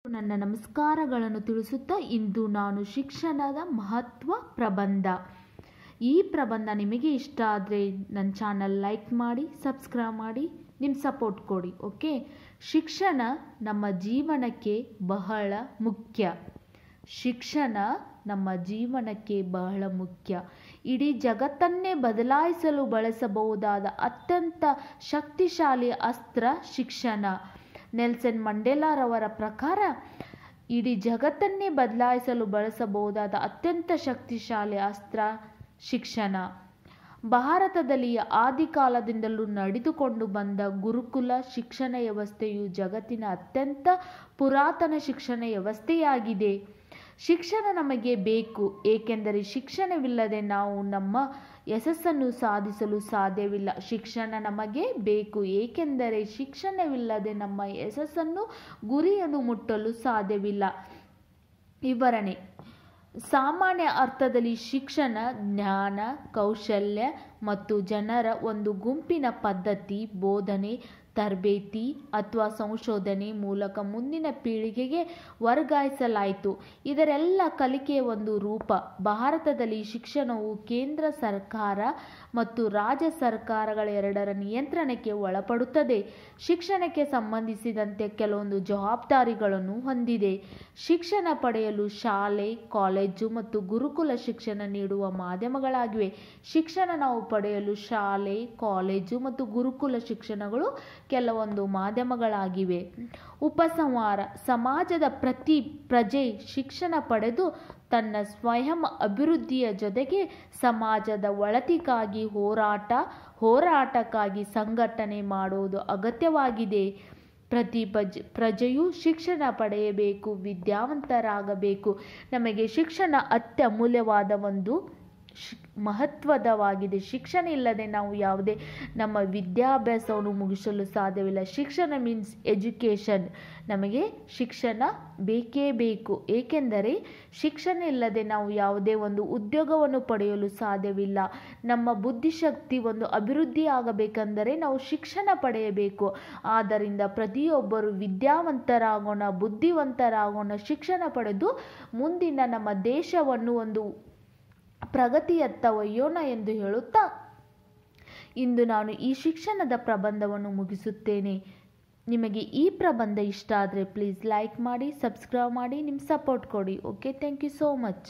ನನ್ನ ನಮಸ್ಕಾರಗಳನ್ನು ತಿಳಿಸುತ್ತಾ ಇಂದು ನಾನು ಶಿಕ್ಷಣದ ಮಹತ್ವ ಪ್ರಬಂಧ. ಈ ಪ್ರಬಂಧ ನಿಮಗೆ ಇಷ್ಟ ಆದರೆ ನನ್ನ ಚಾನಲ್ ಲೈಕ್ ಮಾಡಿ, ಸಬ್ಸ್ಕ್ರೈಬ್ ಮಾಡಿ, ನಿಮ್ಮ ಸಪೋರ್ಟ್ ಕೊಡಿ. ಓಕೆ. ಶಿಕ್ಷಣ ನಮ್ಮ ಜೀವನಕ್ಕೆ ಬಹಳ ಮುಖ್ಯ. ಶಿಕ್ಷಣ ನಮ್ಮ ಜೀವನಕ್ಕೆ ಬಹಳ ಮುಖ್ಯ. ಇಡೀ ಜಗತ್ತನ್ನೇ ಬದಲಾಯಿಸಲು ಬಳಸಬಹುದಾದ ಅತ್ಯಂತ ಶಕ್ತಿಶಾಲಿ ಅಸ್ತ್ರ ಶಿಕ್ಷಣ. ನೆಲ್ಸನ್ ಮಂಡೇಲಾರವರ ಪ್ರಕಾರ ಇಡೀ ಜಗತ್ತನ್ನೇ ಬದಲಾಯಿಸಲು ಬಳಸಬಹುದಾದ ಅತ್ಯಂತ ಶಕ್ತಿಶಾಲಿ ಅಸ್ತ್ರ ಶಿಕ್ಷಣ. ಭಾರತದಲ್ಲಿ ಆದಿಕಾಲದಿಂದಲೂ ನಡೆದುಕೊಂಡು ಬಂದ ಗುರುಕುಲ ಶಿಕ್ಷಣ ವ್ಯವಸ್ಥೆಯು ಜಗತ್ತಿನ ಅತ್ಯಂತ ಪುರಾತನ ಶಿಕ್ಷಣ ವ್ಯವಸ್ಥೆಯಾಗಿದೆ. ಶಿಕ್ಷಣ ನಮಗೆ ಬೇಕು, ಏಕೆಂದರೆ ಶಿಕ್ಷಣವಿಲ್ಲದೆ ನಾವು ನಮ್ಮ ಯಶಸ್ಸನ್ನು ಸಾಧಿಸಲು ಸಾಧ್ಯವಿಲ್ಲ. ಶಿಕ್ಷಣ ನಮಗೆ ಬೇಕು, ಏಕೆಂದರೆ ಶಿಕ್ಷಣವಿಲ್ಲದೆ ನಮ್ಮ ಯಶಸ್ಸನ್ನು ಗುರಿಯನ್ನು ಮುಟ್ಟಲು ಸಾಧ್ಯವಿಲ್ಲ. ವಿವರಣೆ: ಸಾಮಾನ್ಯ ಅರ್ಥದಲ್ಲಿ ಶಿಕ್ಷಣ ಜ್ಞಾನ, ಕೌಶಲ್ಯ ಮತ್ತು ಜನರ ಒಂದು ಗುಂಪಿನ ಪದ್ಧತಿ, ಬೋಧನೆ, ತರಬೇತಿ ಅಥವಾ ಸಂಶೋಧನೆ ಮೂಲಕ ಮುಂದಿನ ಪೀಳಿಗೆಗೆ ವರ್ಗಾಯಿಸಲಾಯಿತು. ಇದರೆಲ್ಲ ಕಲಿಕೆಯ ಒಂದು ರೂಪ. ಭಾರತದಲ್ಲಿ ಶಿಕ್ಷಣವು ಕೇಂದ್ರ ಸರ್ಕಾರ ಮತ್ತು ರಾಜ್ಯ ಸರ್ಕಾರಗಳೆರಡರ ನಿಯಂತ್ರಣಕ್ಕೆ ಒಳಪಡುತ್ತದೆ. ಶಿಕ್ಷಣಕ್ಕೆ ಸಂಬಂಧಿಸಿದಂತೆ ಕೆಲವೊಂದು ಜವಾಬ್ದಾರಿಗಳನ್ನು ಹೊಂದಿದೆ. ಶಿಕ್ಷಣ ಪಡೆಯಲು ಶಾಲೆ, ಕಾಲೇಜು ಮತ್ತು ಗುರುಕುಲ ಶಿಕ್ಷಣ ನೀಡುವ ಮಾಧ್ಯಮಗಳಾಗಿವೆ. ಶಿಕ್ಷಣ ನಾವು ಪಡೆಯಲು ಶಾಲೆ, ಕಾಲೇಜು ಮತ್ತು ಗುರುಕುಲ ಶಿಕ್ಷಣಗಳು ಕೆಲವೊಂದು ಮಾಧ್ಯಮಗಳಾಗಿವೆ. ಉಪಸಂಹಾರ: ಸಮಾಜದ ಪ್ರತಿ ಪ್ರಜೆ ಶಿಕ್ಷಣ ಪಡೆದು ತನ್ನ ಸ್ವಯಂ ಅಭಿವೃದ್ಧಿಯ ಜೊತೆಗೆ ಸಮಾಜದ ಒಳಿತಿಗಾಗಿ ಹೋರಾಟಕ್ಕಾಗಿ ಸಂಘಟನೆ ಮಾಡುವುದು ಅಗತ್ಯವಾಗಿದೆ. ಪ್ರತಿ ಪ್ರಜೆಯೂ ಶಿಕ್ಷಣ ಪಡೆಯಬೇಕು, ವಿದ್ಯಾವಂತರಾಗಬೇಕು. ನಮಗೆ ಶಿಕ್ಷಣ ಅತ್ಯಮೂಲ್ಯವಾದ ಒಂದು ಮಹತ್ವದವಾಗಿದೆ. ಶಿಕ್ಷಣ ಇಲ್ಲದೆ ನಾವು ಯಾವುದೇ ನಮ್ಮ ವಿದ್ಯಾಭ್ಯಾಸವನ್ನು ಮುಗಿಸಲು ಸಾಧ್ಯವಿಲ್ಲ. ಶಿಕ್ಷಣ ಮೀನ್ಸ್ ಎಜುಕೇಷನ್. ನಮಗೆ ಶಿಕ್ಷಣ ಬೇಕೇ ಬೇಕು, ಏಕೆಂದರೆ ಶಿಕ್ಷಣ ಇಲ್ಲದೆ ನಾವು ಯಾವುದೇ ಒಂದು ಉದ್ಯೋಗವನ್ನು ಪಡೆಯಲು ಸಾಧ್ಯವಿಲ್ಲ. ನಮ್ಮ ಬುದ್ಧಿಶಕ್ತಿ ಒಂದು ಅಭಿವೃದ್ಧಿ ಆಗಬೇಕೆಂದರೆ ನಾವು ಶಿಕ್ಷಣ ಪಡೆಯಬೇಕು. ಆದ್ದರಿಂದ ಪ್ರತಿಯೊಬ್ಬರು ವಿದ್ಯಾವಂತರಾಗೋಣ, ಬುದ್ಧಿವಂತರಾಗೋಣ, ಶಿಕ್ಷಣ ಪಡೆದು ಮುಂದಿನ ನಮ್ಮ ದೇಶವನ್ನು ಒಂದು ಪ್ರಗತಿಯತ್ತ ಒಯ್ಯೋಣ ಎಂದು ಹೇಳುತ್ತಾ ಇಂದು ನಾನು ಈ ಶಿಕ್ಷಣದ ಪ್ರಬಂಧವನ್ನು ಮುಗಿಸುತ್ತೇನೆ. ನಿಮಗೆ ಈ ಪ್ರಬಂಧ ಇಷ್ಟ ಆದರೆ ಪ್ಲೀಸ್ ಲೈಕ್ ಮಾಡಿ, ಸಬ್ಸ್ಕ್ರೈಬ್ ಮಾಡಿ, ನಿಮ್ಮ ಸಪೋರ್ಟ್ ಕೊಡಿ. Okay, thank you so much.